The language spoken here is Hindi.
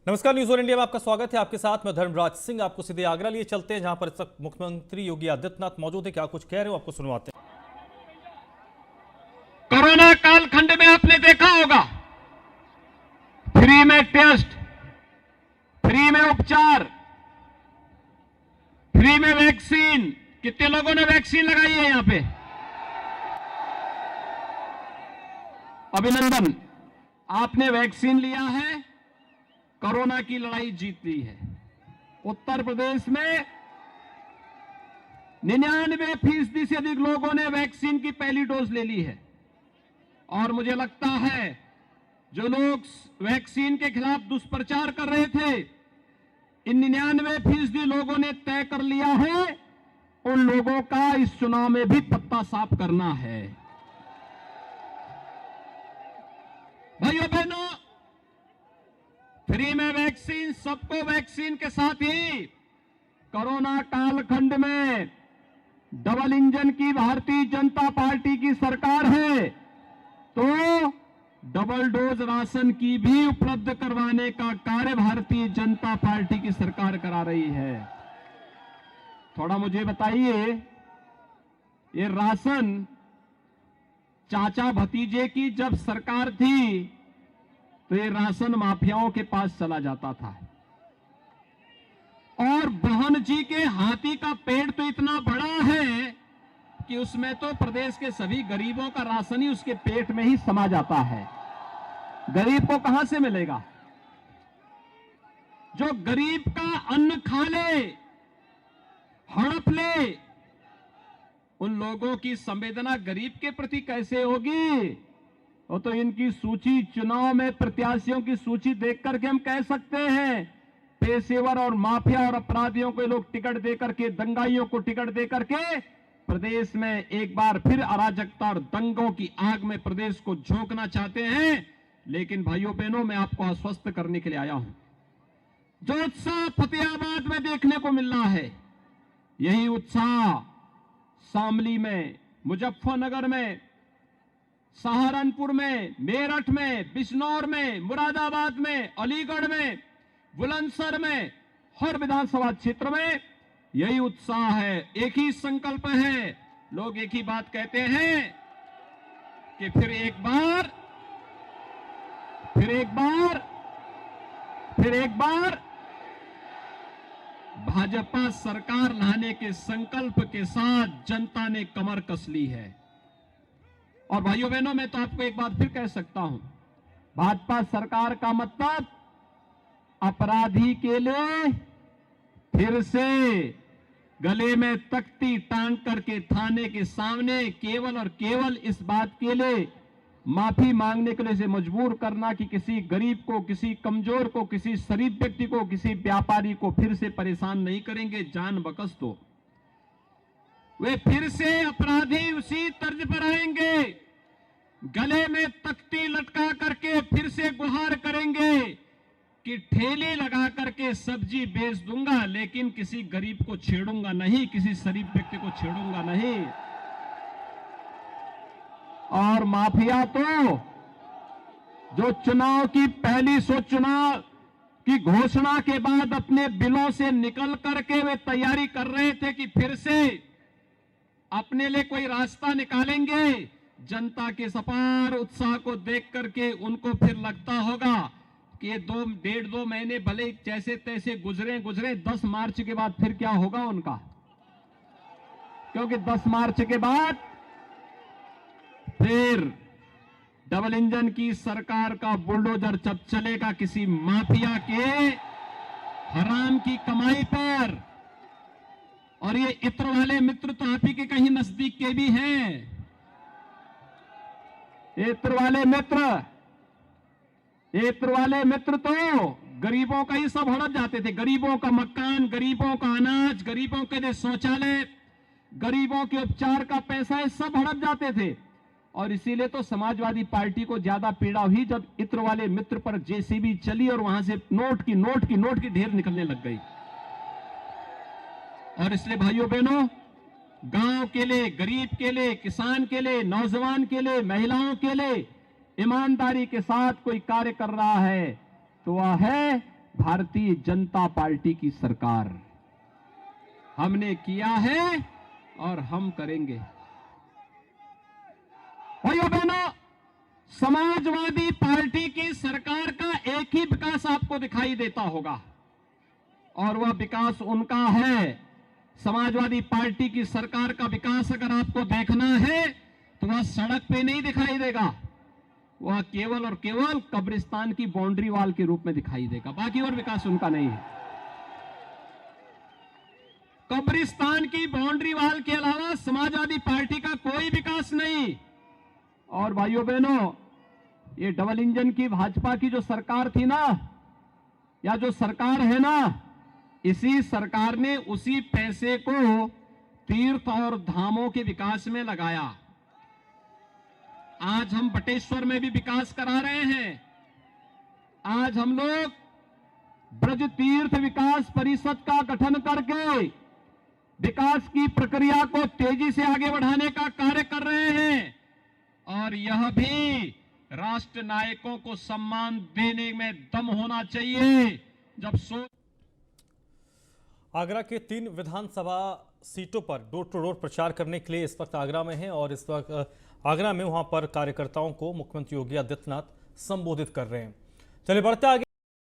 नमस्कार, न्यूज़ वन इंडिया में आपका स्वागत है। आपके साथ मैं धर्मराज सिंह। आपको सीधे आगरा लिए चलते हैं, जहां पर इस वक्त मुख्यमंत्री योगी आदित्यनाथ मौजूद है। क्या कुछ कह रहे हो, आपको सुनवाते हैं। कोरोना कालखंड में आपने देखा होगा, फ्री में टेस्ट, फ्री में उपचार, फ्री में वैक्सीन। कितने लोगों ने वैक्सीन लगाई है यहां पे? अभिनंदन, आपने वैक्सीन लिया है, कोरोना की लड़ाई जीत ली है। उत्तर प्रदेश में 99% से अधिक लोगों ने वैक्सीन की पहली डोज ले ली है। और मुझे लगता है जो लोग वैक्सीन के खिलाफ दुष्प्रचार कर रहे थे, इन 99% लोगों ने तय कर लिया है उन लोगों का इस चुनाव में भी पत्ता साफ करना है। भाइयों बहनों, फ्री में वैक्सीन, सबको वैक्सीन के साथ ही कोरोना कालखंड में डबल इंजन की भारतीय जनता पार्टी की सरकार है, तो डबल डोज राशन की भी उपलब्ध करवाने का कार्य भारतीय जनता पार्टी की सरकार करा रही है। थोड़ा मुझे बताइए, ये राशन चाचा भतीजे की जब सरकार थी तो ये राशन माफियाओं के पास चला जाता था, और बहन जी के हाथी का पेड़ तो इतना बड़ा है कि उसमें तो प्रदेश के सभी गरीबों का राशन ही उसके पेट में ही समा जाता है। गरीब को कहां से मिलेगा? जो गरीब का अन्न खा ले, हड़प ले, उन लोगों की संवेदना गरीब के प्रति कैसे होगी? वो तो इनकी सूची, चुनाव में प्रत्याशियों की सूची देख करके हम कह सकते हैं, पेशेवर और माफिया और अपराधियों को लोग टिकट देकर के, दंगाइयों को टिकट देकर के प्रदेश में एक बार फिर अराजकता और दंगों की आग में प्रदेश को झोंकना चाहते हैं। लेकिन भाइयों बहनों, मैं आपको आश्वस्त करने के लिए आया हूं। जो उत्साह फतेहाबाद में देखने को मिल रहा है, यही उत्साह शामली में, मुजफ्फरनगर में, सहारनपुर में, मेरठ में, बिजनौर में, मुरादाबाद में, अलीगढ़ में, बुलंदशहर में, हर विधानसभा क्षेत्र में यही उत्साह है। एक ही संकल्प है। लोग एक ही बात कहते हैं कि फिर एक बार भाजपा सरकार लाने के संकल्प के साथ जनता ने कमर कस ली है। और भाइयों बहनों, मैं तो आपको एक बात फिर कह सकता हूं, भाजपा सरकार का मतलब अपराधी के लिए फिर से गले में तख्ती टांग करके थाने के सामने केवल और केवल इस बात के लिए माफी मांगने के लिए से मजबूर करना कि किसी गरीब को, किसी कमजोर को, किसी शरीफ व्यक्ति को, किसी व्यापारी को फिर से परेशान नहीं करेंगे। जान बकस तो वे फिर से अपराधी उसी तर्ज पर आएंगे, गले में तख्ती लटका करके फिर से गुहार करेंगे कि ठेले लगा करके सब्जी बेच दूंगा, लेकिन किसी गरीब को छेड़ूंगा नहीं, किसी शरीफ व्यक्ति को छेड़ूंगा नहीं। और माफिया तो जो चुनाव की पहली चुनाव की घोषणा के बाद अपने बिलों से निकल करके वे तैयारी कर रहे थे कि फिर से अपने लिए कोई रास्ता निकालेंगे, जनता के अपार उत्साह को देख करके उनको फिर लगता होगा कि ये 1.5-2 महीने भले जैसे तैसे गुजरे 10 मार्च के बाद फिर क्या होगा उनका? क्योंकि 10 मार्च के बाद फिर डबल इंजन की सरकार का बुलडोजर जब चलेगा किसी माफिया के हराम की कमाई पर। और ये इत्र वाले मित्र तो आप ही के कहीं नजदीक के भी हैं। इत्र वाले मित्र तो गरीबों का ही सब हड़प जाते थे। गरीबों का मकान, गरीबों का अनाज, गरीबों के लिए शौचालय, गरीबों के उपचार का पैसा, ये सब हड़प जाते थे। और इसीलिए तो समाजवादी पार्टी को ज्यादा पीड़ा हुई जब इत्र वाले मित्र पर जेसीबी चली और वहां से नोट की ढेर निकलने लग गई। और इसलिए भाइयों बहनों, गांव के लिए, गरीब के लिए, किसान के लिए, नौजवान के लिए, महिलाओं के लिए ईमानदारी के साथ कोई कार्य कर रहा है तो वह है भारतीय जनता पार्टी की सरकार। हमने किया है और हम करेंगे। भाइयों बहनों, समाजवादी पार्टी की सरकार का एक ही विकास आपको दिखाई देता होगा और वह विकास उनका है। समाजवादी पार्टी की सरकार का विकास अगर आपको देखना है तो वह सड़क पे नहीं दिखाई देगा, वह केवल और केवल कब्रिस्तान की बाउंड्री वॉल के रूप में दिखाई देगा। बाकी और विकास उनका नहीं है। कब्रिस्तान की बाउंड्री वॉल के अलावा समाजवादी पार्टी का कोई विकास नहीं। और भाइयों बहनों, ये डबल इंजन की भाजपा की जो सरकार थी ना, या जो सरकार है ना, इसी सरकार ने उसी पैसे को तीर्थ और धामों के विकास में लगाया। आज हम बटेश्वर में भी विकास करा रहे हैं। आज हम लोग ब्रज तीर्थ विकास परिषद का गठन करके विकास की प्रक्रिया को तेजी से आगे बढ़ाने का कार्य कर रहे हैं और यह भी राष्ट्र नायकों को सम्मान देने में दम होना चाहिए। जब आगरा के 3 विधानसभा सीटों पर डोर टू डोर प्रचार करने के लिए इस वक्त आगरा में हैं और इस वक्त आगरा में वहां पर कार्यकर्ताओं को मुख्यमंत्री योगी आदित्यनाथ संबोधित कर रहे हैं। चलिए बढ़ते आगे।